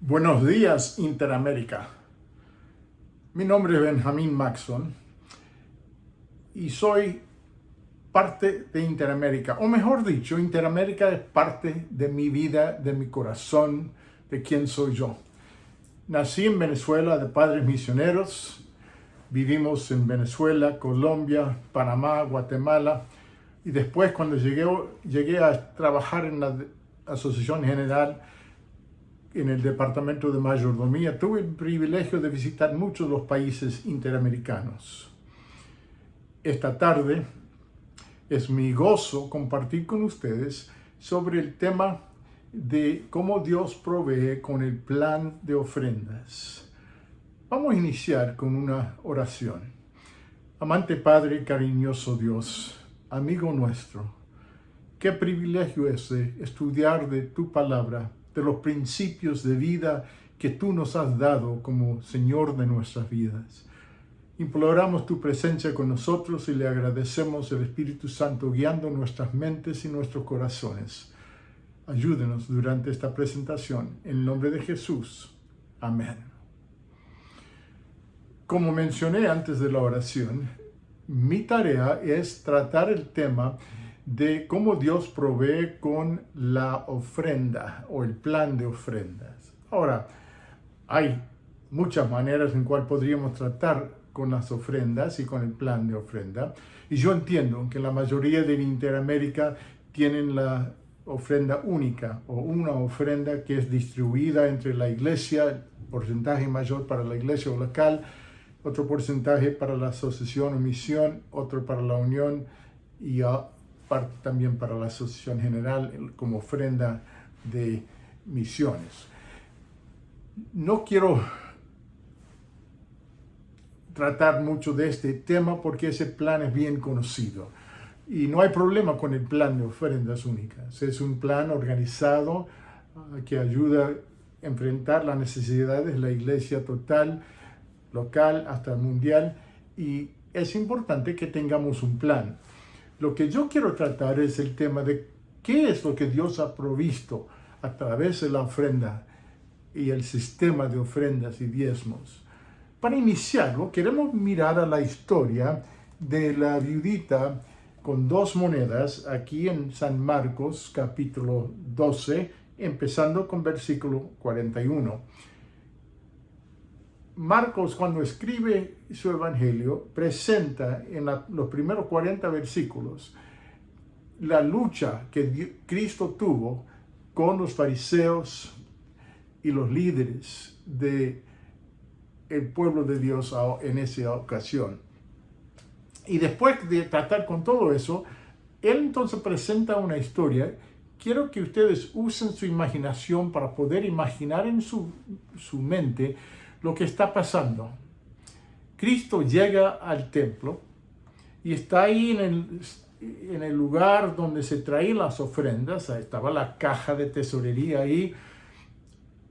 Buenos días, Interamérica. Mi nombre es Benjamín Maxson y soy parte de Interamérica, o mejor dicho, Interamérica es parte de mi vida, de mi corazón, de quién soy yo. Nací en Venezuela de padres misioneros, vivimos en Venezuela, Colombia, Panamá, Guatemala, y después cuando llegué a trabajar en la Asociación General en el Departamento de Mayordomía, tuve el privilegio de visitar muchos de los países interamericanos. Esta tarde es mi gozo compartir con ustedes sobre el tema de cómo Dios provee con el plan de ofrendas. Vamos a iniciar con una oración. Amante Padre, cariñoso Dios, amigo nuestro, qué privilegio es estudiar de tu palabra, de los principios de vida que tú nos has dado como Señor de nuestras vidas. Imploramos tu presencia con nosotros y le agradecemos el Espíritu Santo guiando nuestras mentes y nuestros corazones. Ayúdenos durante esta presentación. En el nombre de Jesús. Amén. Como mencioné antes de la oración, mi tarea es tratar el tema de cómo Dios provee con la ofrenda o el plan de ofrendas. Ahora, hay muchas maneras en cual podríamos tratar con las ofrendas y con el plan de ofrenda. Y yo entiendo que la mayoría de Interamérica tienen la ofrenda única o una ofrenda que es distribuida entre la iglesia, el porcentaje mayor para la iglesia local, otro porcentaje para la asociación o misión, otro para la unión y parte también para la asociación general como ofrenda de misiones. No quiero tratar mucho de este tema porque ese plan es bien conocido y no hay problema con el plan de ofrendas únicas. Es un plan organizado que ayuda a enfrentar las necesidades de la iglesia total, local hasta mundial, y es importante que tengamos un plan. Lo que yo quiero tratar es el tema de qué es lo que Dios ha provisto a través de la ofrenda y el sistema de ofrendas y diezmos. Para iniciarlo, queremos mirar a la historia de la viudita con 2 monedas aquí en San Marcos, capítulo 12, empezando con versículo 41. Marcos, cuando escribe su evangelio, presenta en los primeros 40 versículos la lucha que Cristo tuvo con los fariseos y los líderes del pueblo de Dios en esa ocasión. Y después de tratar con todo eso, él entonces presenta una historia. Quiero que ustedes usen su imaginación para poder imaginar en su mente lo que está pasando. Cristo llega al templo y está ahí en el lugar donde se traían las ofrendas. Ahí estaba la caja de tesorería ahí,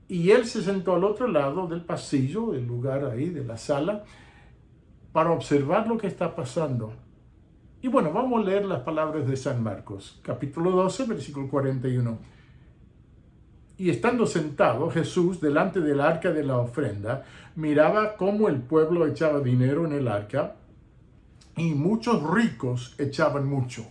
y él se sentó al otro lado del pasillo, el lugar ahí de la sala, para observar lo que está pasando. Y bueno, vamos a leer las palabras de San Marcos, capítulo 12, versículo 41. Y estando sentado Jesús delante del arca de la ofrenda, miraba cómo el pueblo echaba dinero en el arca, y muchos ricos echaban mucho.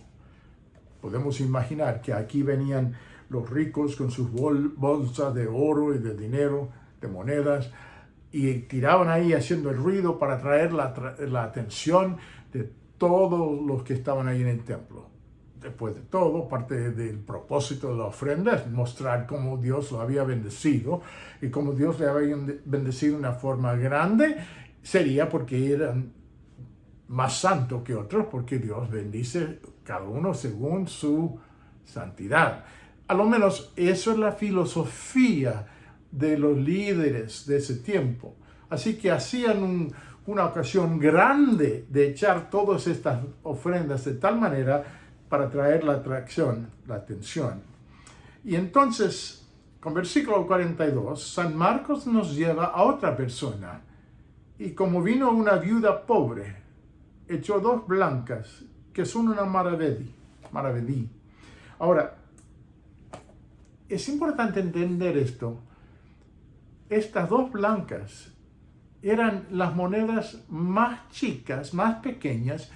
Podemos imaginar que aquí venían los ricos con sus bolsas de oro y de dinero, de monedas, y tiraban ahí haciendo el ruido para atraer la atención de todos los que estaban ahí en el templo. Después de todo, parte del propósito de la ofrenda es mostrar cómo Dios lo había bendecido, y cómo Dios le había bendecido de una forma grande sería porque eran más santos que otros, porque Dios bendice cada uno según su santidad. A lo menos eso es la filosofía de los líderes de ese tiempo. Así que hacían una ocasión grande de echar todas estas ofrendas de tal manera para atraer la atención. Y entonces, con versículo 42, San Marcos nos lleva a otra persona. Y como vino una viuda pobre, echó 2 blancas, que son una maravedí. Ahora, es importante entender esto. estas dos blancas eran las monedas más chicas, más pequeñas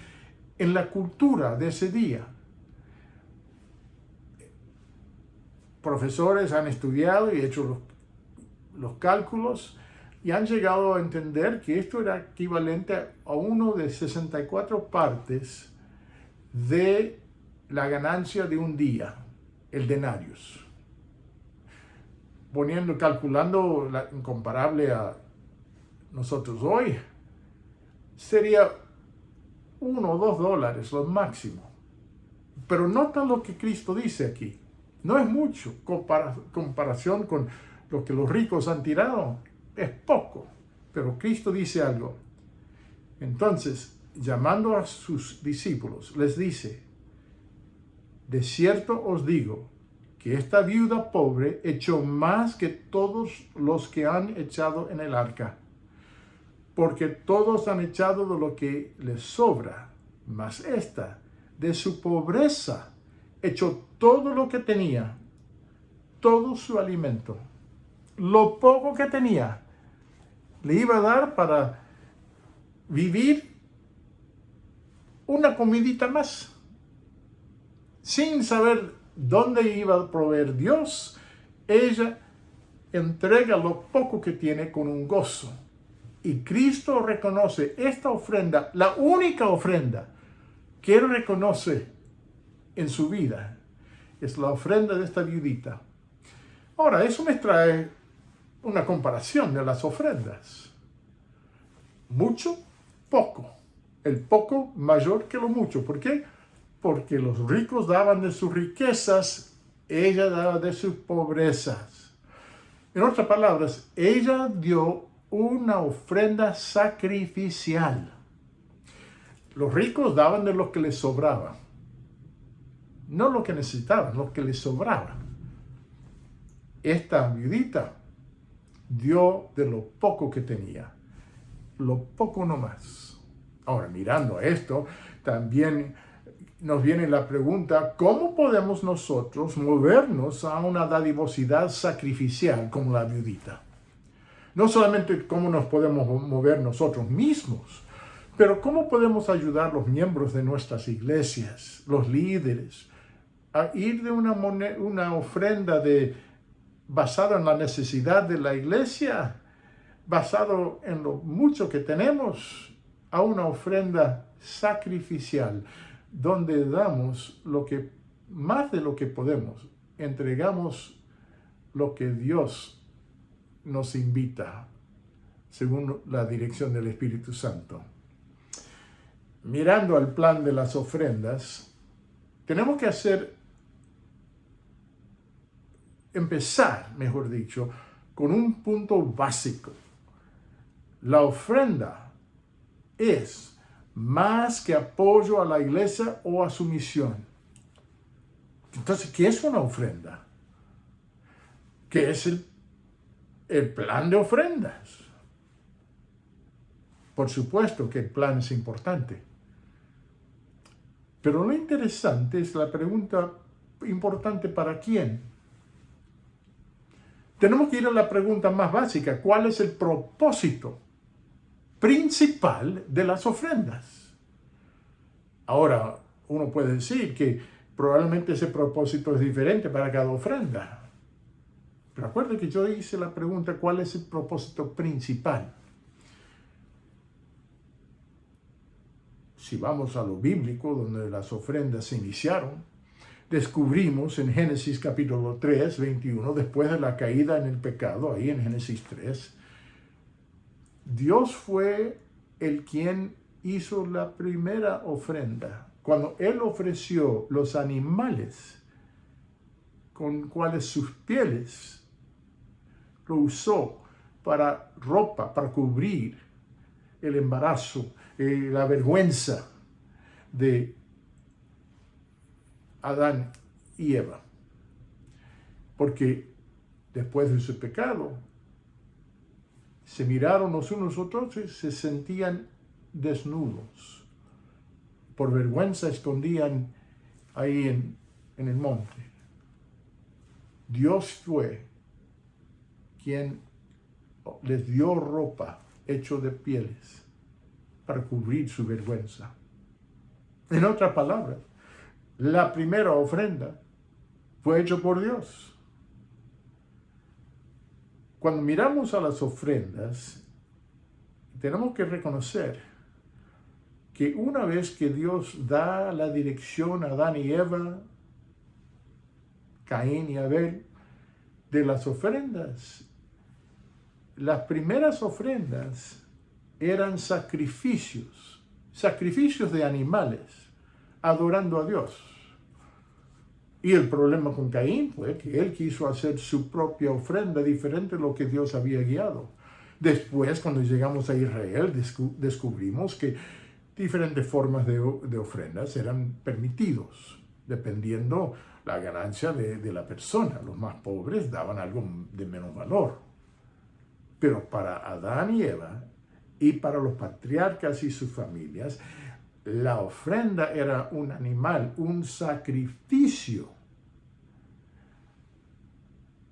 en la cultura de ese día. Profesores han estudiado y hecho los cálculos y han llegado a entender que esto era equivalente a uno de 64 partes de la ganancia de un día, el denarius. Calculando incomparable a nosotros hoy, sería $1 o $2 lo máximo. Pero nota lo que Cristo dice aquí. No es mucho comparación con lo que los ricos han tirado. Es poco. Pero Cristo dice algo. Entonces, llamando a sus discípulos, les dice: de cierto os digo que esta viuda pobre echó más que todos los que han echado en el arca, porque todos han echado de lo que les sobra, mas esta, de su pobreza, echó todo lo que tenía, todo su alimento. Lo poco que tenía, le iba a dar para vivir una comidita más, sin saber dónde iba a proveer Dios. Ella entrega lo poco que tiene con un gozo. Y Cristo reconoce esta ofrenda, la única ofrenda que Él reconoce en su vida, es la ofrenda de esta viudita. Ahora, eso me trae una comparación de las ofrendas. Mucho, poco. El poco mayor que lo mucho. ¿Por qué? Porque los ricos daban de sus riquezas, ella daba de sus pobrezas. En otras palabras, ella dio una ofrenda sacrificial. Los ricos daban de lo que les sobraba. No lo que necesitaban, lo que les sobraba. Esta viudita dio de lo poco que tenía. Lo poco nomás. Ahora, mirando a esto, también nos viene la pregunta: ¿cómo podemos nosotros movernos a una dadivosidad sacrificial como la viudita? No solamente cómo nos podemos mover nosotros mismos, pero cómo podemos ayudar a los miembros de nuestras iglesias, los líderes, a ir de una ofrenda basada en la necesidad de la iglesia, basado en lo mucho que tenemos, a una ofrenda sacrificial, donde damos más de lo que podemos, entregamos lo que Dios nos invita, según la dirección del Espíritu Santo. Mirando al plan de las ofrendas, tenemos que empezar, mejor dicho, con un punto básico. La ofrenda es más que apoyo a la iglesia o a su misión. Entonces, ¿qué es una ofrenda? ¿Qué es el plan de ofrendas? Por supuesto que el plan es importante. Pero lo interesante es la pregunta importante: ¿para quién? Tenemos que ir a la pregunta más básica: ¿cuál es el propósito principal de las ofrendas? Ahora, uno puede decir que probablemente ese propósito es diferente para cada ofrenda. Pero acuérdense que yo hice la pregunta: ¿cuál es el propósito principal? Si vamos a lo bíblico, donde las ofrendas se iniciaron, descubrimos en Génesis capítulo 3, 21, después de la caída en el pecado, ahí en Génesis 3, Dios fue el quien hizo la primera ofrenda. Cuando Él ofreció los animales con cuales sus pieles lo usó para ropa, para cubrir el embarazo, la vergüenza de Adán y Eva. Porque después de su pecado, se miraron los unos a otros y se sentían desnudos. Por vergüenza escondían ahí en el monte. Dios fue quien les dio ropa hecho de pieles para cubrir su vergüenza. En otras palabras, la primera ofrenda fue hecha por Dios. Cuando miramos a las ofrendas, tenemos que reconocer que una vez que Dios da la dirección a Adán y Eva, Caín y Abel, de las ofrendas, las primeras ofrendas eran sacrificios de animales, adorando a Dios. Y el problema con Caín fue que él quiso hacer su propia ofrenda diferente de lo que Dios había guiado. Después, cuando llegamos a Israel, descubrimos que diferentes formas de ofrendas eran permitidos, dependiendo la ganancia de la persona. Los más pobres daban algo de menos valor. Pero para Adán y Eva y para los patriarcas y sus familias, la ofrenda era un animal, un sacrificio,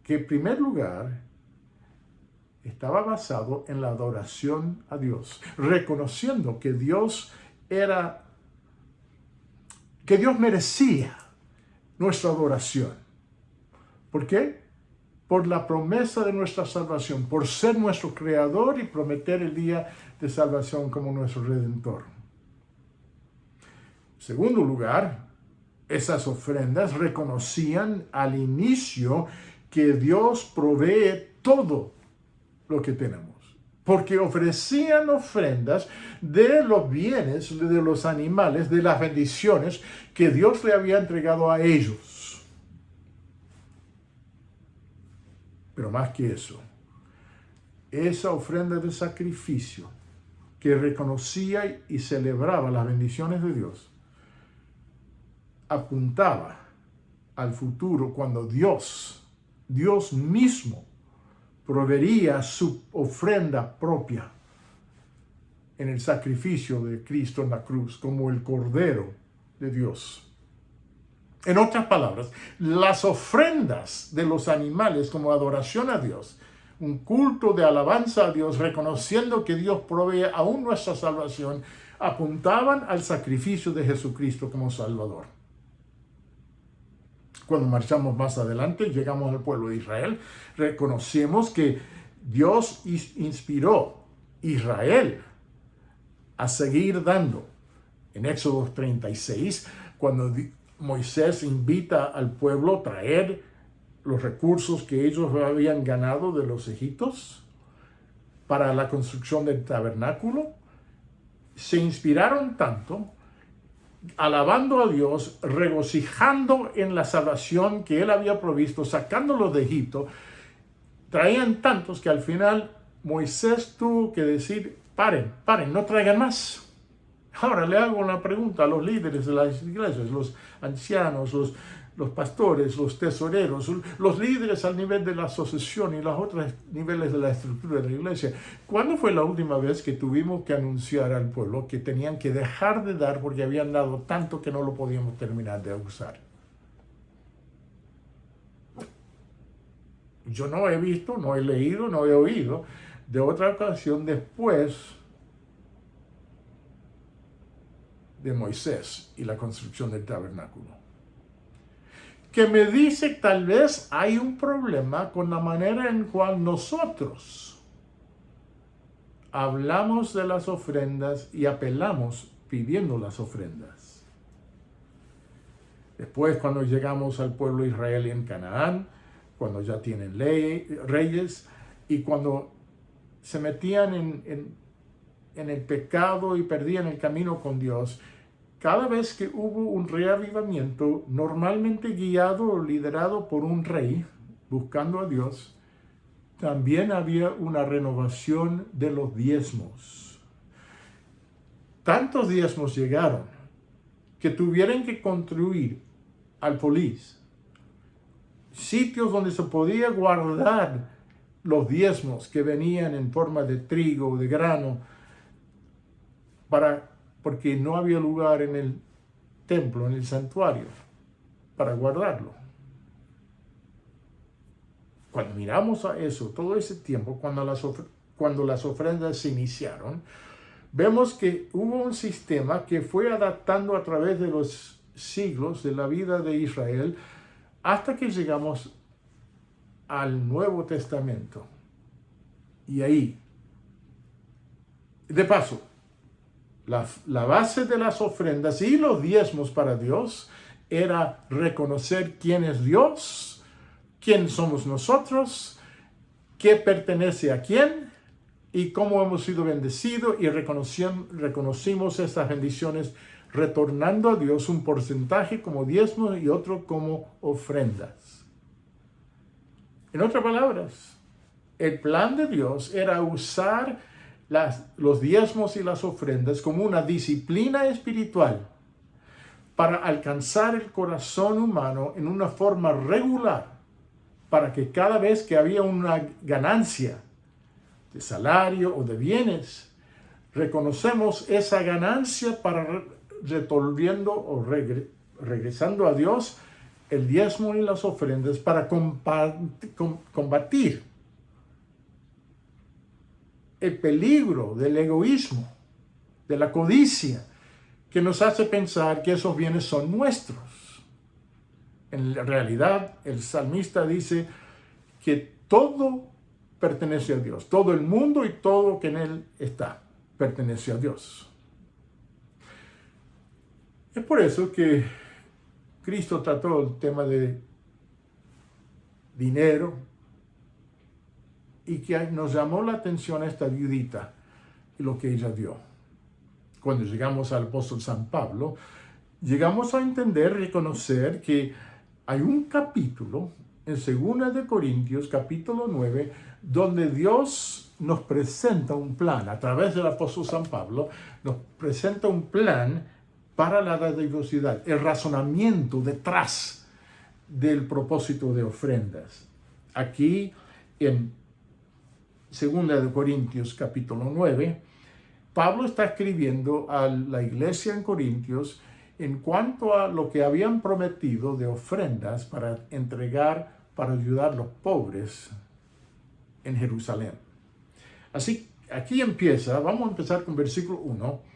que en primer lugar estaba basado en la adoración a Dios, reconociendo que Dios merecía nuestra adoración. ¿Por qué? Por la promesa de nuestra salvación, por ser nuestro creador y prometer el día de salvación como nuestro redentor. En segundo lugar, esas ofrendas reconocían al inicio que Dios provee todo lo que tenemos, porque ofrecían ofrendas de los bienes, de los animales, de las bendiciones que Dios le había entregado a ellos. Pero más que eso, esa ofrenda de sacrificio que reconocía y celebraba las bendiciones de Dios, apuntaba al futuro cuando Dios mismo proveería su ofrenda propia en el sacrificio de Cristo en la cruz como el Cordero de Dios. En otras palabras, las ofrendas de los animales como adoración a Dios, un culto de alabanza a Dios, reconociendo que Dios provee aún nuestra salvación, apuntaban al sacrificio de Jesucristo como Salvador. Cuando marchamos más adelante, llegamos al pueblo de Israel, reconocemos que Dios inspiró a Israel a seguir dando. En Éxodo 36, cuando Moisés invita al pueblo a traer los recursos que ellos habían ganado de los egipcios para la construcción del tabernáculo, se inspiraron tanto, alabando a Dios, regocijando en la salvación que Él había provisto, sacándolos de Egipto, traían tantos que al final Moisés tuvo que decir, paren, no traigan más. Ahora le hago una pregunta a los líderes de las iglesias, los ancianos, los pastores, los tesoreros, los líderes al nivel de la asociación y los otros niveles de la estructura de la iglesia. ¿Cuándo fue la última vez que tuvimos que anunciar al pueblo que tenían que dejar de dar porque habían dado tanto que no lo podíamos terminar de usar? Yo no he visto, no he leído, no he oído de otra ocasión después de Moisés y la construcción del tabernáculo, que me dice que tal vez hay un problema con la manera en cual nosotros hablamos de las ofrendas y apelamos pidiendo las ofrendas. Después, cuando llegamos al pueblo de Israel en Canaán, cuando ya tienen reyes y cuando se metían en el pecado y perdían el camino con Dios, cada vez que hubo un reavivamiento, normalmente guiado o liderado por un rey, buscando a Dios, también había una renovación de los diezmos. Tantos diezmos llegaron que tuvieron que construir alfolís, sitios donde se podía guardar los diezmos que venían en forma de trigo o de grano, porque no había lugar en el templo, en el santuario, para guardarlo. Cuando miramos a eso, todo ese tiempo, cuando las ofrendas se iniciaron, vemos que hubo un sistema que fue adaptando a través de los siglos de la vida de Israel hasta que llegamos al Nuevo Testamento. Y ahí, de paso, la base de las ofrendas y los diezmos para Dios era reconocer quién es Dios, quién somos nosotros, qué pertenece a quién y cómo hemos sido bendecidos, y reconocimos estas bendiciones retornando a Dios un porcentaje como diezmos y otro como ofrendas. En otras palabras, el plan de Dios era usar los diezmos y las ofrendas como una disciplina espiritual para alcanzar el corazón humano en una forma regular, para que cada vez que había una ganancia de salario o de bienes, reconocemos esa ganancia para retornando o regresando a Dios el diezmo y las ofrendas para combatir el peligro del egoísmo, de la codicia, que nos hace pensar que esos bienes son nuestros. En realidad, el salmista dice que todo pertenece a Dios. Todo el mundo y todo que en él está pertenece a Dios. Es por eso que Cristo trató el tema de dinero y que nos llamó la atención a esta viudita y lo que ella dio. Cuando llegamos al apóstol San Pablo, llegamos a entender, reconocer que hay un capítulo en 2 de Corintios, capítulo 9, donde Dios nos presenta un plan, a través del apóstol San Pablo, nos presenta un plan para la dadivosidad, el razonamiento detrás del propósito de ofrendas. Aquí, en 2 de Corintios, capítulo 9, Pablo está escribiendo a la iglesia en Corintios en cuanto a lo que habían prometido de ofrendas para entregar, para ayudar a los pobres en Jerusalén. Así, aquí empieza, vamos a empezar con versículo 1,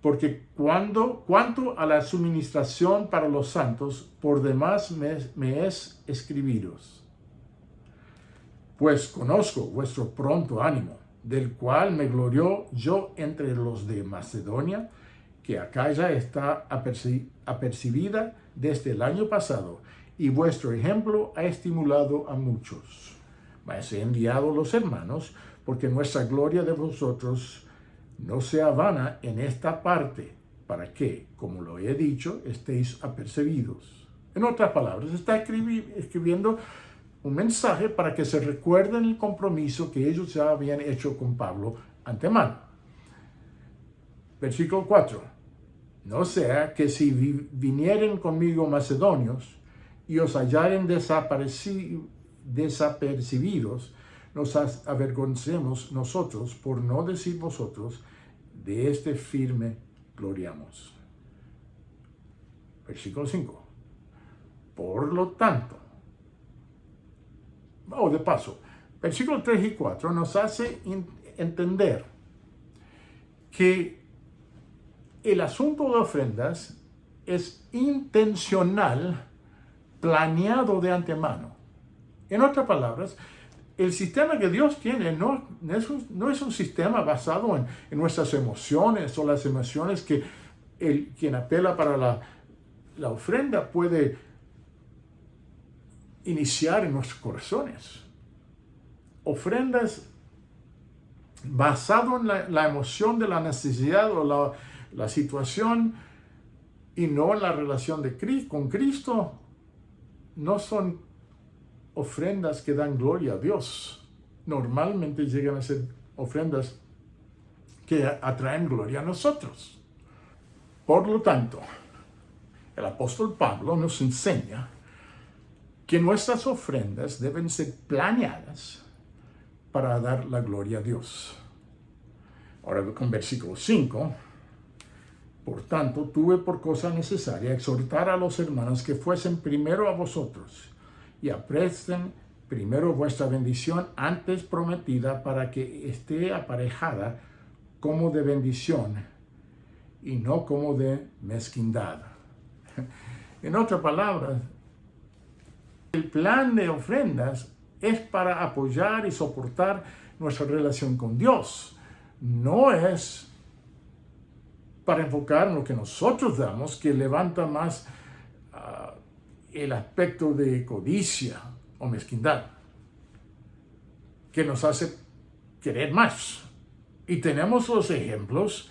porque cuanto a la suministración para los santos, por demás me es escribiros. Pues conozco vuestro pronto ánimo, del cual me glorió yo entre los de Macedonia, que Acaya está apercibida desde el año pasado, y vuestro ejemplo ha estimulado a muchos. Mas he enviado a los hermanos, porque nuestra gloria de vosotros no sea vana en esta parte, para que, como lo he dicho, estéis apercibidos. En otras palabras, está escribiendo un mensaje para que se recuerden el compromiso que ellos ya habían hecho con Pablo antemano. Versículo 4. No sea que si vinieren conmigo macedonios y os hallaren desapercibidos, nos avergoncemos nosotros, por no decir vosotros, de este firme gloriamos. Versículo 5. Por lo tanto, de paso, versículos 3 y 4 nos hace entender que el asunto de ofrendas es intencional, planeado de antemano. En otras palabras, el sistema que Dios tiene no es un sistema basado en nuestras emociones o las emociones que quien apela para la ofrenda puede iniciar en nuestros corazones. Ofrendas basado en la emoción de la necesidad o la situación y no en la relación con Cristo, no son ofrendas que dan gloria a Dios. Normalmente llegan a ser ofrendas que atraen gloria a nosotros. Por lo tanto, el apóstol Pablo nos enseña que nuestras ofrendas deben ser planeadas para dar la gloria a Dios. Ahora con versículo 5, por tanto, tuve por cosa necesaria exhortar a los hermanos que fuesen primero a vosotros y apresten primero vuestra bendición antes prometida para que esté aparejada como de bendición y no como de mezquindad. En otras palabras, el plan de ofrendas es para apoyar y soportar nuestra relación con Dios. No es para enfocar en lo que nosotros damos, que levanta más el aspecto de codicia o mezquindad, que nos hace querer más. Y tenemos los ejemplos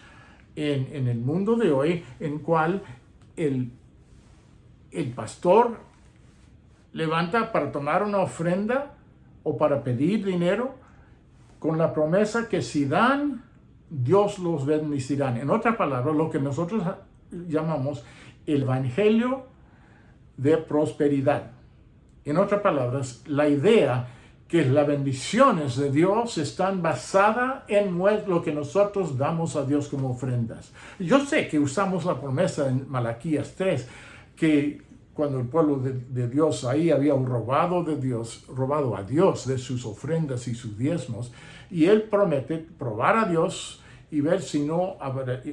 en el mundo de hoy en cual el pastor levanta para tomar una ofrenda o para pedir dinero con la promesa que si dan, Dios los bendecirá. En otras palabras, lo que nosotros llamamos el evangelio de prosperidad. En otras palabras, la idea que las bendiciones de Dios están basadas en lo que nosotros damos a Dios como ofrendas. Yo sé que usamos la promesa en Malaquías 3, que cuando el pueblo de Dios ahí había robado a Dios de sus ofrendas y sus diezmos, y Él promete probar a Dios y ver si no,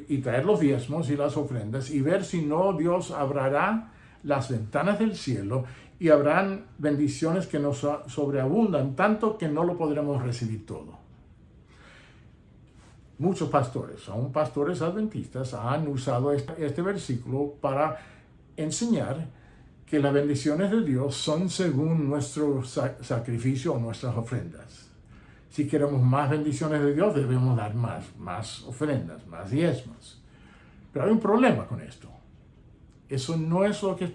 y traer los diezmos y las ofrendas, y ver si no Dios abrirá las ventanas del cielo y habrán bendiciones que nos sobreabundan, tanto que no lo podremos recibir todo. Muchos pastores, aún pastores adventistas, han usado este versículo para enseñar que las bendiciones de Dios son según nuestro sacrificio o nuestras ofrendas. Si queremos más bendiciones de Dios, debemos dar más ofrendas, más diezmos. Pero hay un problema con esto. Eso no es lo que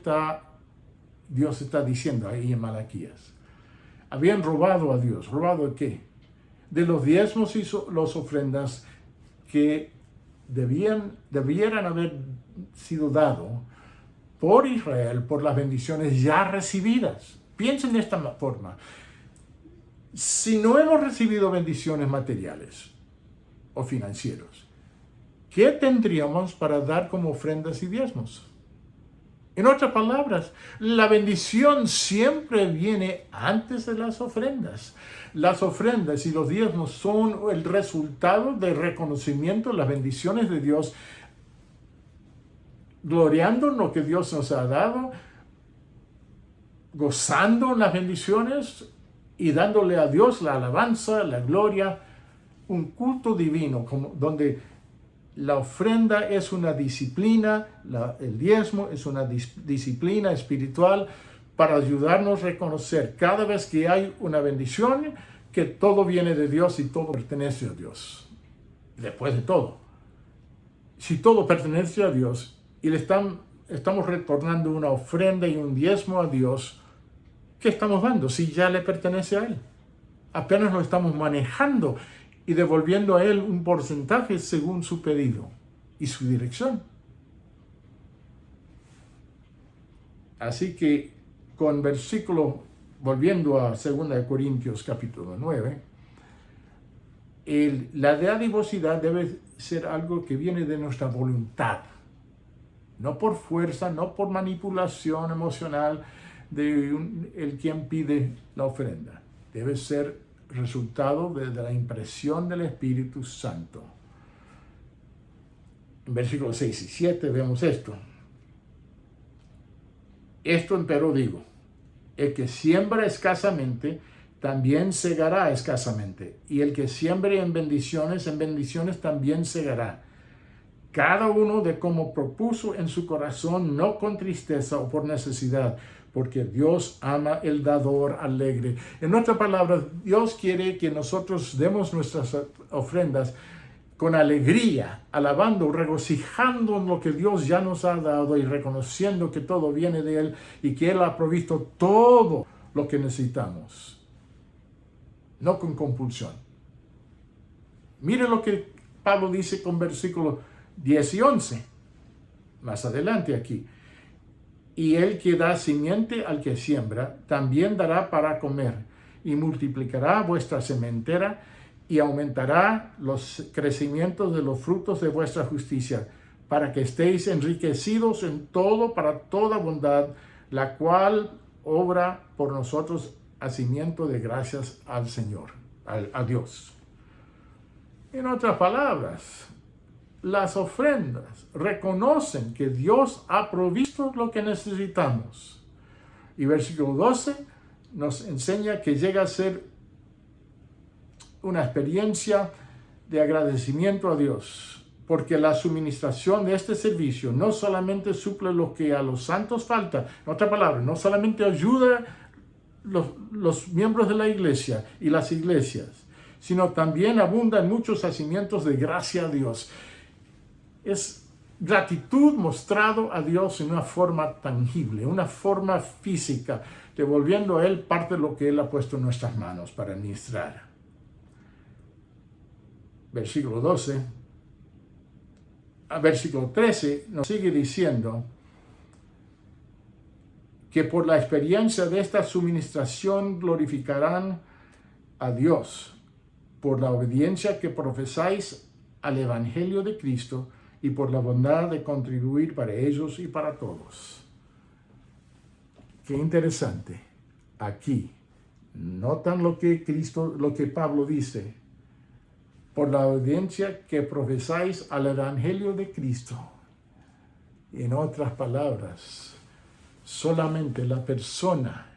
Dios está diciendo ahí en Malaquías. Habían robado a Dios. ¿Robado de qué? De los diezmos y las ofrendas que debieran haber sido dados por Israel, por las bendiciones ya recibidas. Piensen de esta forma. Si no hemos recibido bendiciones materiales o financieros, ¿qué tendríamos para dar como ofrendas y diezmos? En otras palabras, la bendición siempre viene antes de las ofrendas. Las ofrendas y los diezmos son el resultado del reconocimiento de las bendiciones de Dios, gloriando en lo que Dios nos ha dado, gozando en las bendiciones y dándole a Dios la alabanza, la gloria, un culto divino donde la ofrenda es una disciplina, el diezmo es una disciplina espiritual para ayudarnos a reconocer cada vez que hay una bendición que todo viene de Dios y todo pertenece a Dios. Después de todo, si todo pertenece a Dios y estamos retornando una ofrenda y un diezmo a Dios, ¿qué estamos dando si ya le pertenece a Él? Apenas lo estamos manejando y devolviendo a Él un porcentaje según su pedido y su dirección. Así que con versículo, volviendo a 2 Corintios capítulo 9, la dadivosidad debe ser algo que viene de nuestra voluntad, no por fuerza, no por manipulación emocional de el quien pide la ofrenda. Debe ser resultado de la impresión del Espíritu Santo. En versículos 6 y 7 vemos esto. Esto empero digo, el que siembra escasamente, también segará escasamente. Y el que siembre en bendiciones también segará. Cada uno de como propuso en su corazón, no con tristeza o por necesidad, porque Dios ama el dador alegre. En otras palabras, Dios quiere que nosotros demos nuestras ofrendas con alegría, alabando, regocijando en lo que Dios ya nos ha dado y reconociendo que todo viene de Él y que Él ha provisto todo lo que necesitamos. No con compulsión. Mire lo que Pablo dice con versículos 10 y 11. Más adelante aquí. Y el que da simiente al que siembra, también dará para comer, y multiplicará vuestra sementera, y aumentará los crecimientos de los frutos de vuestra justicia, para que estéis enriquecidos en todo para toda bondad, la cual obra por nosotros hacimiento de gracias al Señor, a Dios. En otras palabras, las ofrendas reconocen que Dios ha provisto lo que necesitamos. Y versículo 12 nos enseña que llega a ser una experiencia de agradecimiento a Dios, porque la suministración de este servicio no solamente suple lo que a los santos falta, en otras palabras, no solamente ayuda los miembros de la iglesia y las iglesias, sino también abunda en muchos hacimientos de gracia a Dios. Es gratitud mostrado a Dios en una forma tangible, una forma física, devolviendo a Él parte de lo que Él ha puesto en nuestras manos para administrar. Versículo 12, versículo 13 nos sigue diciendo que por la experiencia de esta suministración glorificarán a Dios por la obediencia que profesáis al Evangelio de Cristo y por la bondad de contribuir para ellos y para todos. Qué interesante. Aquí notan lo que Pablo dice. Por la obediencia que profesáis al Evangelio de Cristo. En otras palabras, solamente la persona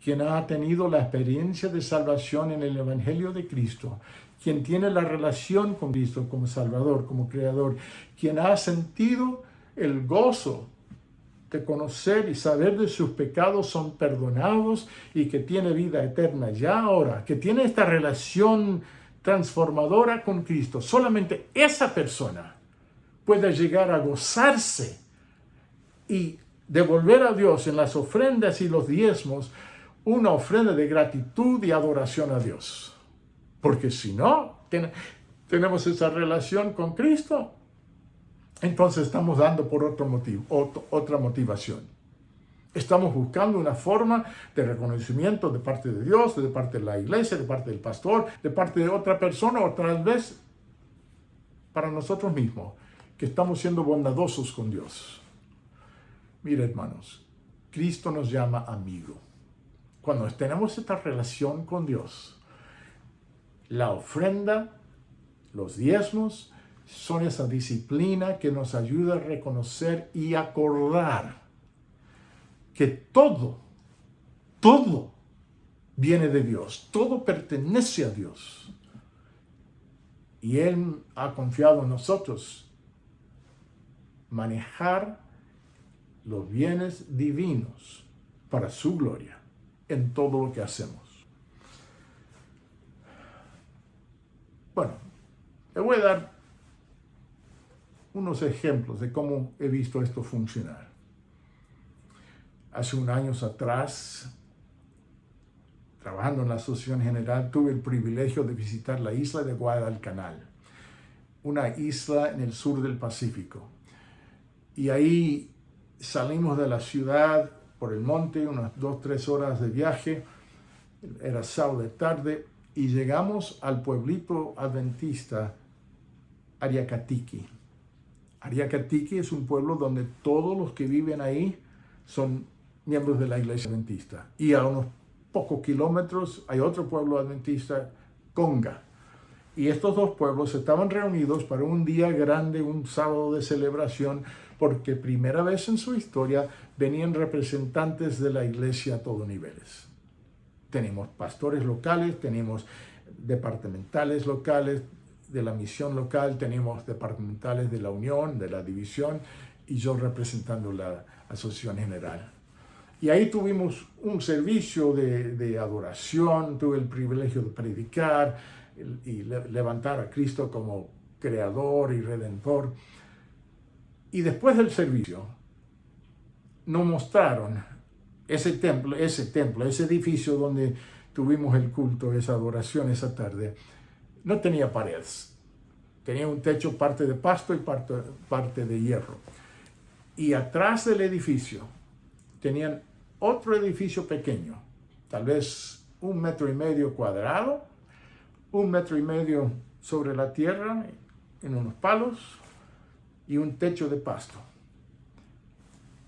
quien ha tenido la experiencia de salvación en el Evangelio de Cristo, quien tiene la relación con Cristo como Salvador, como Creador, quien ha sentido el gozo de conocer y saber de sus pecados son perdonados y que tiene vida eterna ya ahora, que tiene esta relación transformadora con Cristo, solamente esa persona puede llegar a gozarse y devolver a Dios en las ofrendas y los diezmos una ofrenda de gratitud y adoración a Dios. Porque si no tenemos esa relación con Cristo, entonces estamos dando por otro motivo, otra motivación. Estamos buscando una forma de reconocimiento de parte de Dios, de parte de la iglesia, de parte del pastor, de parte de otra persona, o tal vez para nosotros mismos, que estamos siendo bondadosos con Dios. Mira, hermanos, Cristo nos llama amigo. Cuando tenemos esta relación con Dios, la ofrenda, los diezmos, son esa disciplina que nos ayuda a reconocer y acordar que todo viene de Dios, todo pertenece a Dios. Y Él ha confiado en nosotros manejar los bienes divinos para su gloria en todo lo que hacemos. Bueno, le voy a dar unos ejemplos de cómo he visto esto funcionar. Hace unos años atrás, trabajando en la Asociación General, tuve el privilegio de visitar la isla de Guadalcanal, una isla en el sur del Pacífico. Y ahí salimos de la ciudad por el monte, unas 2-3 horas de viaje, era sábado de tarde, y llegamos al pueblito adventista Ariacatiqui. Ariacatiqui es un pueblo donde todos los que viven ahí son miembros de la iglesia adventista. Y a unos pocos kilómetros hay otro pueblo adventista, Conga. Y estos dos pueblos estaban reunidos para un día grande, un sábado de celebración, porque primera vez en su historia venían representantes de la iglesia a todos niveles. Tenemos pastores locales, tenemos departamentales locales de la misión local, tenemos departamentales de la unión, de la división, y yo representando la Asociación General. Y ahí tuvimos un servicio de adoración, tuve el privilegio de predicar y levantar a Cristo como Creador y Redentor. Y después del servicio, nos mostraron ese templo, ese edificio donde tuvimos el culto, esa adoración esa tarde. No tenía paredes, tenía un techo, parte de pasto y parte de hierro. Y atrás del edificio tenían otro edificio pequeño, tal vez 1,5 metros cuadrados, 1,5 metros sobre la tierra, en unos palos, y un techo de pasto.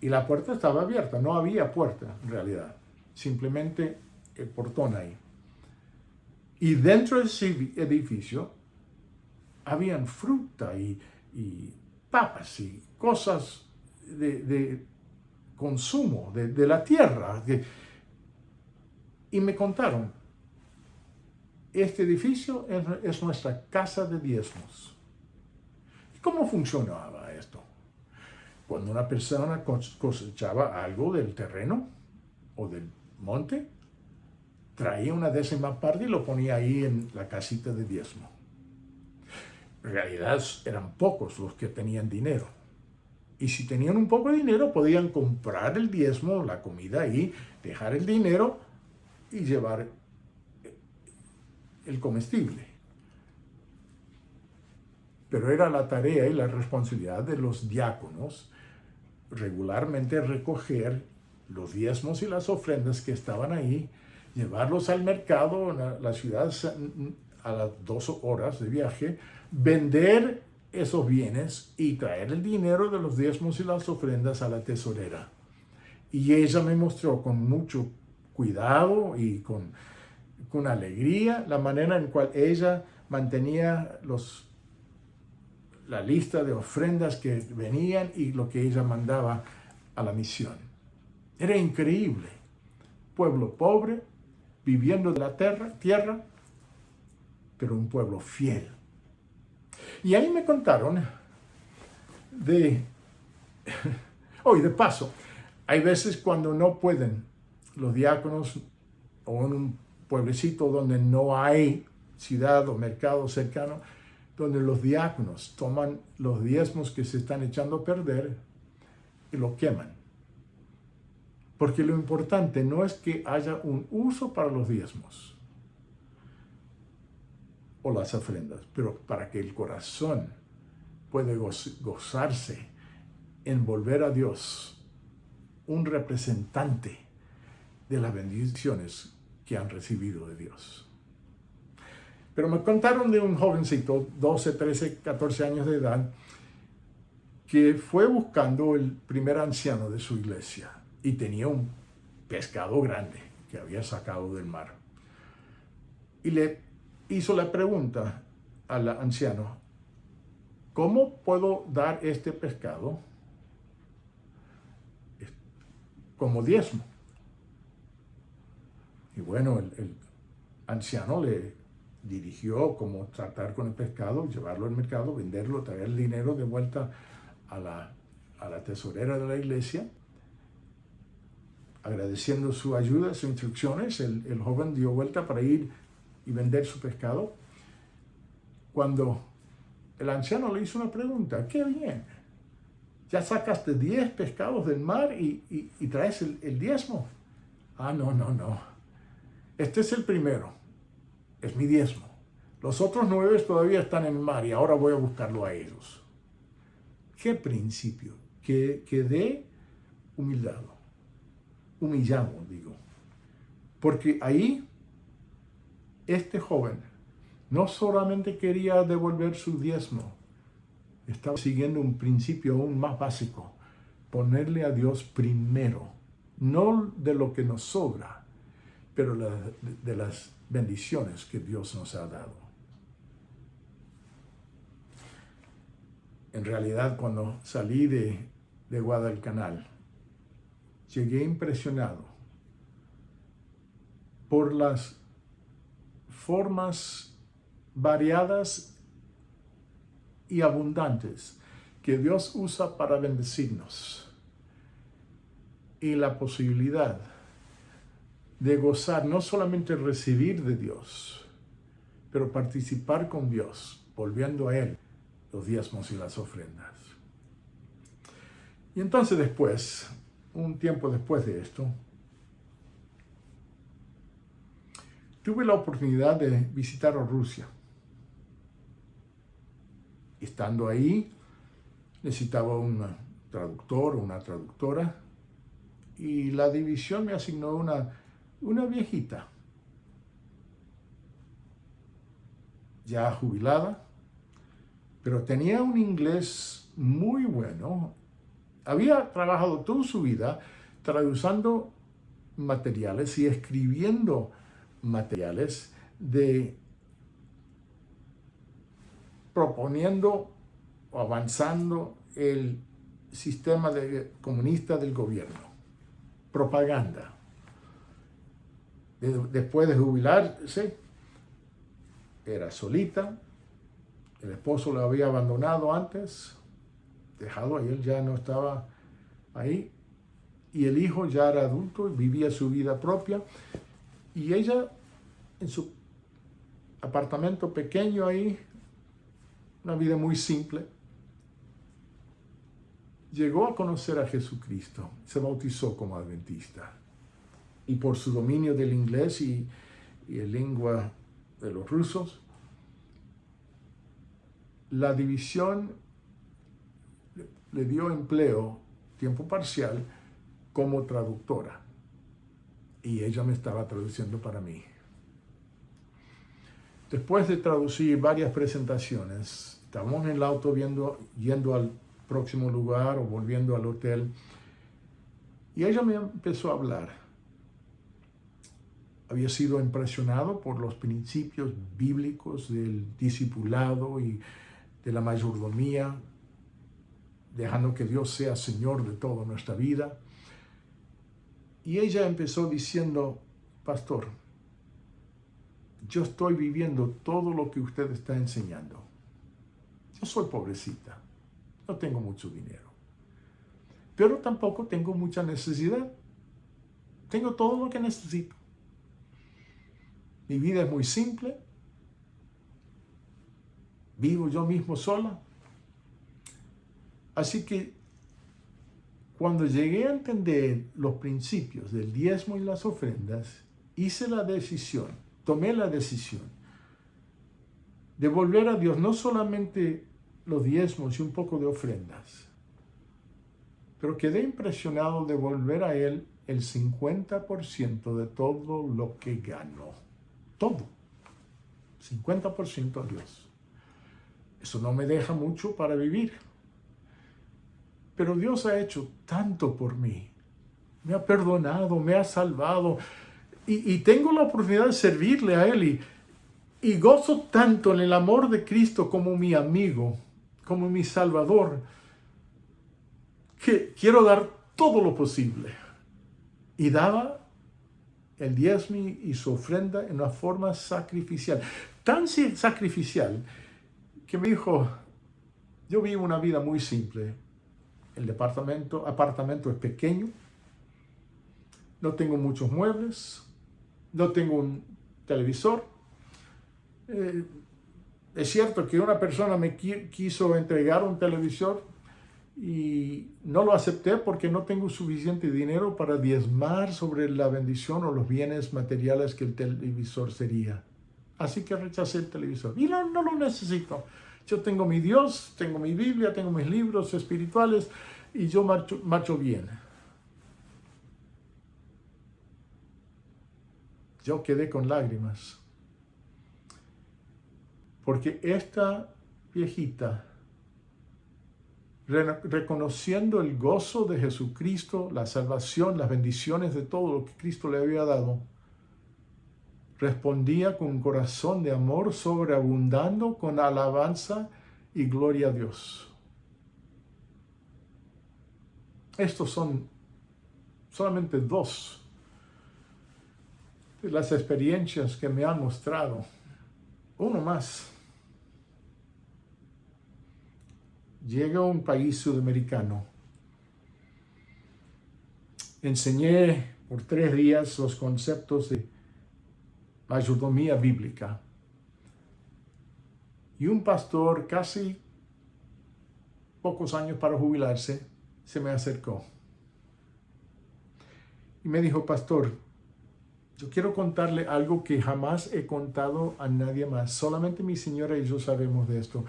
Y la puerta estaba abierta, no había puerta en realidad. Simplemente el portón ahí. Y dentro de ese edificio habían fruta y papas y cosas de consumo de la tierra. Y me contaron, este edificio es nuestra casa de diezmos. ¿Cómo funcionaba esto? Cuando una persona cosechaba algo del terreno o del monte, traía una décima parte y lo ponía ahí en la casita de diezmo. En realidad eran pocos los que tenían dinero. Y si tenían un poco de dinero, podían comprar el diezmo, la comida ahí, dejar el dinero y llevar el comestible. Pero era la tarea y la responsabilidad de los diáconos regularmente recoger los diezmos y las ofrendas que estaban ahí, llevarlos al mercado, la ciudad a las 2 horas de viaje, vender esos bienes y traer el dinero de los diezmos y las ofrendas a la tesorera. Y ella me mostró con mucho cuidado y con alegría la manera en cual ella mantenía la lista de ofrendas que venían y lo que ella mandaba a la misión. Era increíble. Pueblo pobre, viviendo de la tierra, pero un pueblo fiel. Y ahí me contaron de paso, hay veces cuando no pueden los diáconos o en un pueblecito donde no hay ciudad o mercado cercano, donde los diáconos toman los diezmos que se están echando a perder y lo queman. Porque lo importante no es que haya un uso para los diezmos o las ofrendas, pero para que el corazón pueda gozarse en volver a Dios un representante de las bendiciones que han recibido de Dios. Pero me contaron de un jovencito, 12, 13, 14 años de edad, que fue buscando el primer anciano de su iglesia y tenía un pescado grande que había sacado del mar. Y le hizo la pregunta al anciano, ¿cómo puedo dar este pescado como diezmo? Y bueno, el anciano le dirigió cómo tratar con el pescado, llevarlo al mercado, venderlo, traer el dinero de vuelta a la tesorera de la iglesia. Agradeciendo su ayuda, sus instrucciones, el joven dio vuelta para ir y vender su pescado. Cuando el anciano le hizo una pregunta, ¡qué bien! Ya sacaste 10 pescados del mar y traes el diezmo. Ah, no. Este es el primero. Es mi diezmo. Los otros 9 todavía están en el mar y ahora voy a buscarlo a ellos. ¿Qué principio? Quedé humillado, digo. Porque ahí, este joven no solamente quería devolver su diezmo, estaba siguiendo un principio aún más básico, ponerle a Dios primero, no de lo que nos sobra, pero de las bendiciones que Dios nos ha dado. En realidad, cuando salí de Guadalcanal, llegué impresionado por las formas variadas y abundantes que Dios usa para bendecirnos y la posibilidad de gozar, no solamente recibir de Dios, pero participar con Dios, volviendo a Él los diezmos y las ofrendas. Y entonces después, un tiempo después de esto, tuve la oportunidad de visitar a Rusia. Estando ahí, necesitaba un traductor o una traductora y la división me asignó una viejita, ya jubilada, pero tenía un inglés muy bueno. Había trabajado toda su vida traduciendo materiales y escribiendo materiales proponiendo o avanzando el sistema comunista del gobierno, propaganda. Después de jubilarse, era solita, el esposo la había abandonado antes, dejado, y él ya no estaba ahí, y el hijo ya era adulto y vivía su vida propia, y ella en su apartamento pequeño ahí, una vida muy simple, llegó a conocer a Jesucristo, se bautizó como adventista, y por su dominio del inglés y el lengua de los rusos, la división le dio empleo, tiempo parcial, como traductora. Y ella me estaba traduciendo para mí. Después de traducir varias presentaciones, estábamos en el auto yendo al próximo lugar o volviendo al hotel. Y ella me empezó a hablar. Había sido impresionado por los principios bíblicos del discipulado y de la mayordomía, dejando que Dios sea Señor de toda nuestra vida. Y ella empezó diciendo: pastor, yo estoy viviendo todo lo que usted está enseñando. Yo soy pobrecita, no tengo mucho dinero, pero tampoco tengo mucha necesidad. Tengo todo lo que necesito. Mi vida es muy simple. Vivo yo mismo sola. Así que cuando llegué a entender los principios del diezmo y las ofrendas, tomé la decisión de volver a Dios no solamente los diezmos y un poco de ofrendas, pero quedé impresionado de volver a Él el 50% de todo lo que gano. Todo. 50% a Dios. Eso no me deja mucho para vivir. Pero Dios ha hecho tanto por mí. Me ha perdonado, me ha salvado. Y tengo la oportunidad de servirle a Él. Y gozo tanto en el amor de Cristo como mi amigo, como mi Salvador, que quiero dar todo lo posible. Y daba el diezmo y su ofrenda en una forma sacrificial. Tan sacrificial que me dijo: yo vivo una vida muy simple. El apartamento es pequeño. No tengo muchos muebles. No tengo un televisor. Es cierto que una persona me quiso entregar un televisor y no lo acepté porque no tengo suficiente dinero para diezmar sobre la bendición o los bienes materiales que el televisor sería. Así que rechacé el televisor. Y no lo necesito. Yo tengo mi Dios, tengo mi Biblia, tengo mis libros espirituales y yo marcho bien. Yo quedé con lágrimas. Porque esta viejita, reconociendo el gozo de Jesucristo, la salvación, las bendiciones de todo lo que Cristo le había dado, respondía con un corazón de amor sobreabundando con alabanza y gloria a Dios. Estos son solamente dos de las experiencias que me han mostrado. Uno más. Llegué a un país sudamericano. Enseñé por 3 días los conceptos de mayordomía bíblica. Y un pastor, casi pocos años para jubilarse, se me acercó. Y me dijo: pastor, yo quiero contarle algo que jamás he contado a nadie más. Solamente mi señora y yo sabemos de esto.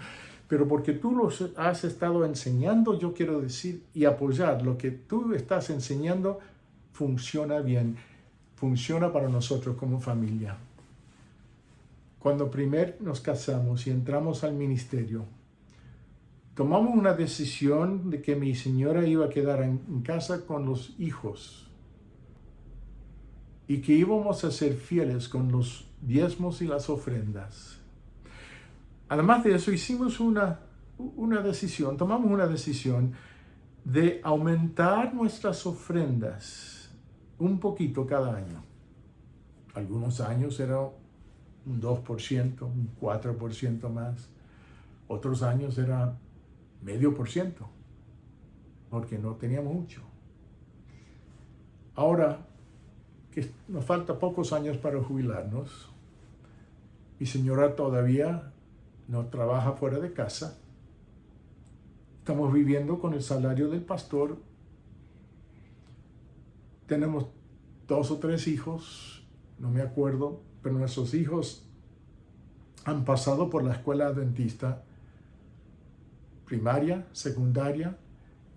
Pero porque tú lo has estado enseñando, yo quiero decir y apoyar lo que tú estás enseñando funciona bien. Funciona para nosotros como familia. Cuando primero nos casamos y entramos al ministerio, tomamos una decisión de que mi señora iba a quedar en casa con los hijos. y que íbamos a ser fieles con los diezmos y las ofrendas. Además de eso, hicimos tomamos una decisión de aumentar nuestras ofrendas un poquito cada año. Algunos años era un 2%, un 4% más. Otros años era 0,5%, porque no teníamos mucho. Ahora que nos falta pocos años para jubilarnos, mi señora todavía no trabaja fuera de casa. Estamos viviendo con el salario del pastor. Tenemos 2 o 3 hijos, no me acuerdo, pero nuestros hijos han pasado por la escuela adventista, primaria, secundaria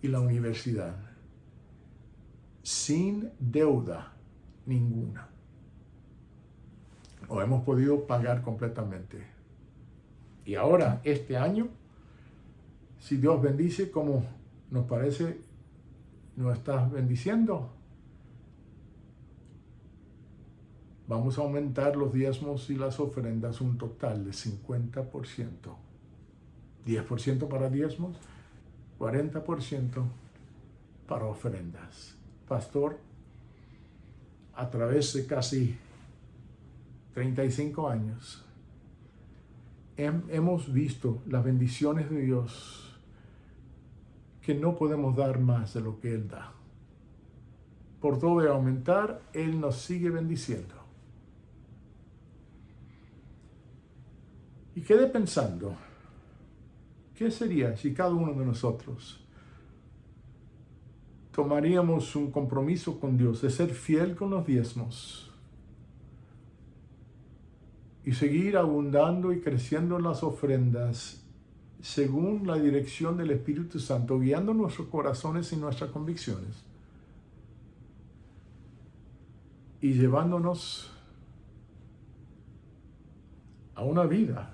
y la universidad, sin deuda ninguna. Lo hemos podido pagar completamente. Y ahora, este año, si Dios bendice como nos parece nos estás bendiciendo, vamos a aumentar los diezmos y las ofrendas un total de 50%. 10% para diezmos, 40% para ofrendas. Pastor, a través de casi 35 años, hemos visto las bendiciones de Dios, que no podemos dar más de lo que Él da. Por todo de aumentar, Él nos sigue bendiciendo. Y quedé pensando, ¿qué sería si cada uno de nosotros tomaríamos un compromiso con Dios de ser fiel con los diezmos y seguir abundando y creciendo en las ofrendas según la dirección del Espíritu Santo, guiando nuestros corazones y nuestras convicciones y llevándonos a una vida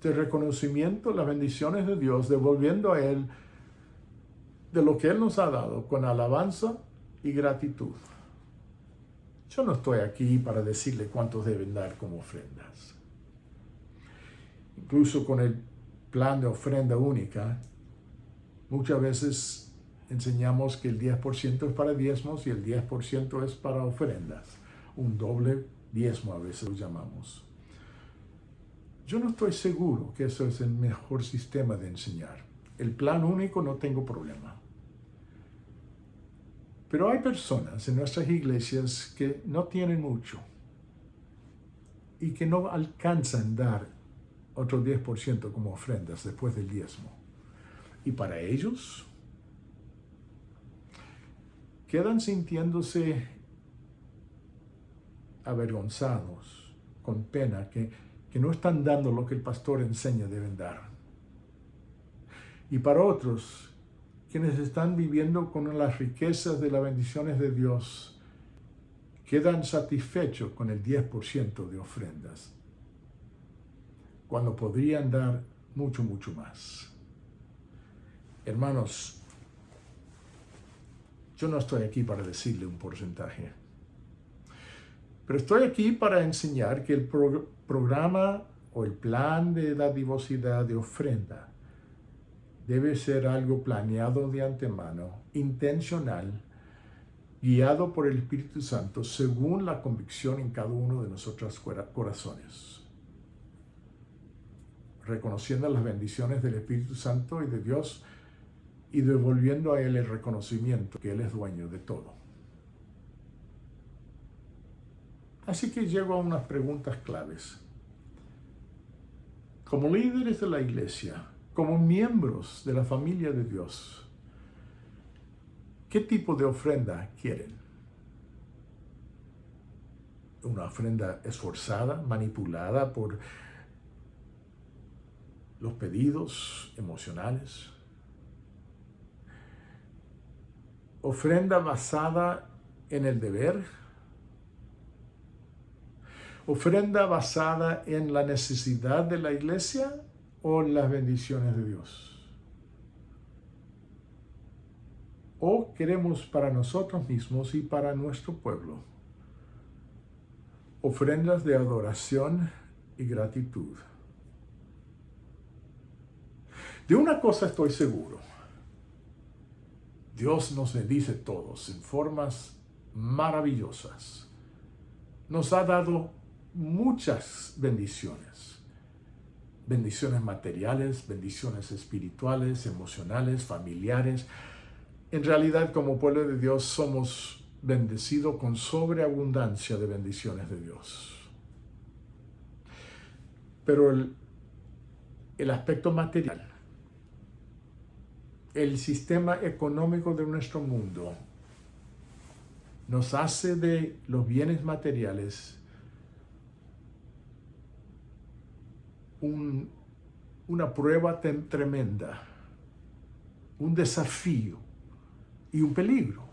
de reconocimiento de las bendiciones de Dios, devolviendo a Él de lo que Él nos ha dado con alabanza y gratitud? Yo no estoy aquí para decirle cuántos deben dar como ofrendas. Incluso con el plan de ofrenda única, muchas veces enseñamos que el 10% es para diezmos y el 10% es para ofrendas. Un doble diezmo a veces lo llamamos. Yo no estoy seguro que eso es el mejor sistema de enseñar. El plan único no tengo problema. Pero hay personas en nuestras iglesias que no tienen mucho y que no alcanzan dar otro 10% como ofrendas después del diezmo. Y para ellos quedan sintiéndose avergonzados, con pena, que no están dando lo que el pastor enseña deben dar. Y para otros, quienes están viviendo con las riquezas de las bendiciones de Dios, quedan satisfechos con el 10% de ofrendas, cuando podrían dar mucho, mucho más. Hermanos, yo no estoy aquí para decirle un porcentaje, pero estoy aquí para enseñar que el programa o el plan de dadivosidad de ofrenda debe ser algo planeado de antemano, intencional, guiado por el Espíritu Santo según la convicción en cada uno de nuestros corazones, reconociendo las bendiciones del Espíritu Santo y de Dios y devolviendo a Él el reconocimiento que Él es dueño de todo. Así que llego a unas preguntas claves. Como líderes de la iglesia, como miembros de la familia de Dios, ¿qué tipo de ofrenda quieren? ¿Una ofrenda esforzada, manipulada por los pedidos emocionales? ¿Ofrenda basada en el deber? ¿Ofrenda basada en la necesidad de la iglesia o en las bendiciones de Dios? o queremos para nosotros mismos y para nuestro pueblo ofrendas de adoración y gratitud. De una cosa estoy seguro: Dios nos bendice todos en formas maravillosas. Nos ha dado muchas bendiciones. Bendiciones materiales, bendiciones espirituales, emocionales, familiares. En realidad, como pueblo de Dios, somos bendecidos con sobreabundancia de bendiciones de Dios. Pero el aspecto material, el sistema económico de nuestro mundo, nos hace de los bienes materiales una prueba tremenda, un desafío y un peligro.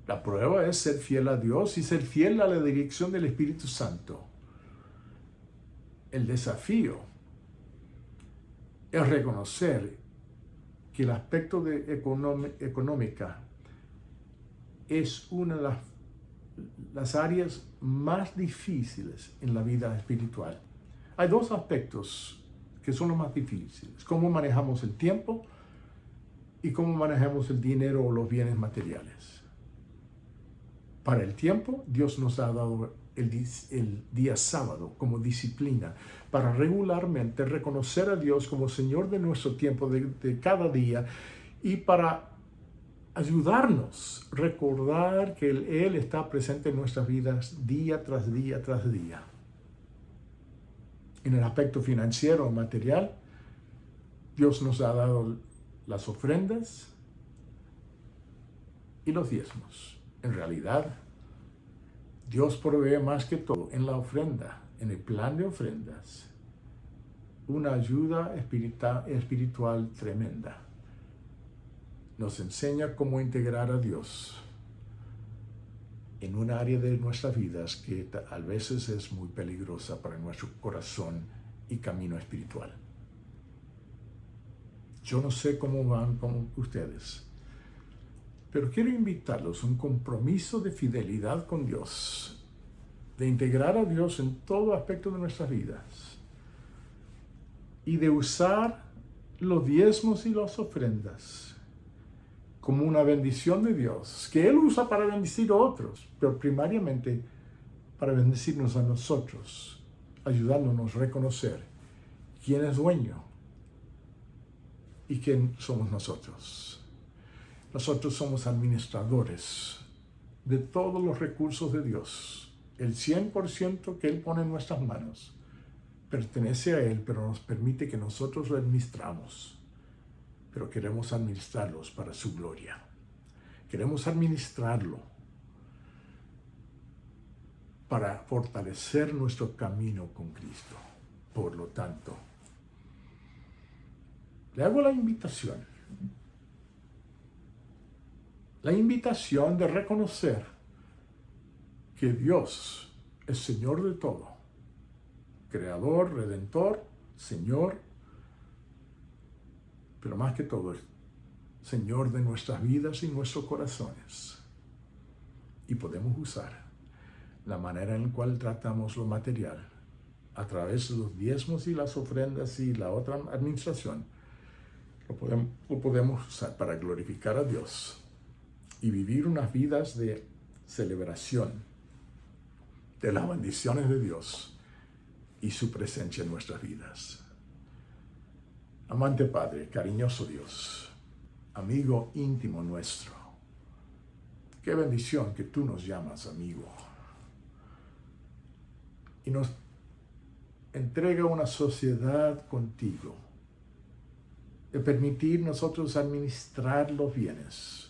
La prueba es ser fiel a Dios y ser fiel a la dirección del Espíritu Santo. El desafío es reconocer que el aspecto de económica es una de las áreas más difíciles en la vida espiritual. Hay dos aspectos que son los más difíciles: cómo manejamos el tiempo y cómo manejamos el dinero o los bienes materiales. Para el tiempo, Dios nos ha dado el día sábado como disciplina para regularmente reconocer a Dios como Señor de nuestro tiempo, de cada día, y para ayudarnos a recordar que Él está presente en nuestras vidas día tras día tras día. En el aspecto financiero o material, Dios nos ha dado las ofrendas y los diezmos. En realidad, Dios provee más que todo en la ofrenda, en el plan de ofrendas, una ayuda espiritual tremenda. Nos enseña cómo integrar a Dios en un área de nuestras vidas que a veces es muy peligrosa para nuestro corazón y camino espiritual. Yo no sé cómo van con ustedes, pero quiero invitarlos a un compromiso de fidelidad con Dios, de integrar a Dios en todo aspecto de nuestras vidas y de usar los diezmos y las ofrendas como una bendición de Dios, que Él usa para bendecir a otros, pero primariamente para bendecirnos a nosotros, ayudándonos a reconocer quién es dueño y quién somos nosotros. Nosotros somos administradores de todos los recursos de Dios. El 100% que Él pone en nuestras manos pertenece a Él, pero nos permite que nosotros lo administramos. Pero queremos administrarlos para su gloria. Queremos administrarlo para fortalecer nuestro camino con Cristo. Por lo tanto, le hago la invitación de reconocer que Dios es Señor de todo, Creador, Redentor, Señor, pero más que todo, Señor de nuestras vidas y nuestros corazones. Y podemos usar la manera en la cual tratamos lo material a través de los diezmos y las ofrendas y la otra administración. Lo podemos usar para glorificar a Dios y vivir unas vidas de celebración de las bendiciones de Dios y su presencia en nuestras vidas. Amante Padre, cariñoso Dios, amigo íntimo nuestro, qué bendición que tú nos llamas amigo y nos entrega una sociedad contigo, de permitir nosotros administrar los bienes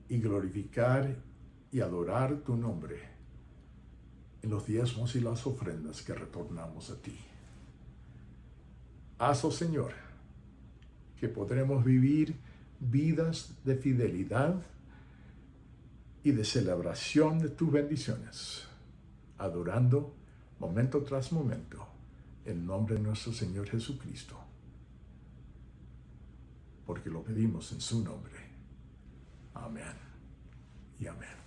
y glorificar y adorar tu nombre en los diezmos y las ofrendas que retornamos a ti. Haz, oh Señor, que podremos vivir vidas de fidelidad y de celebración de tus bendiciones, adorando momento tras momento en nombre de nuestro Señor Jesucristo. porque lo pedimos en su nombre. Amén y amén.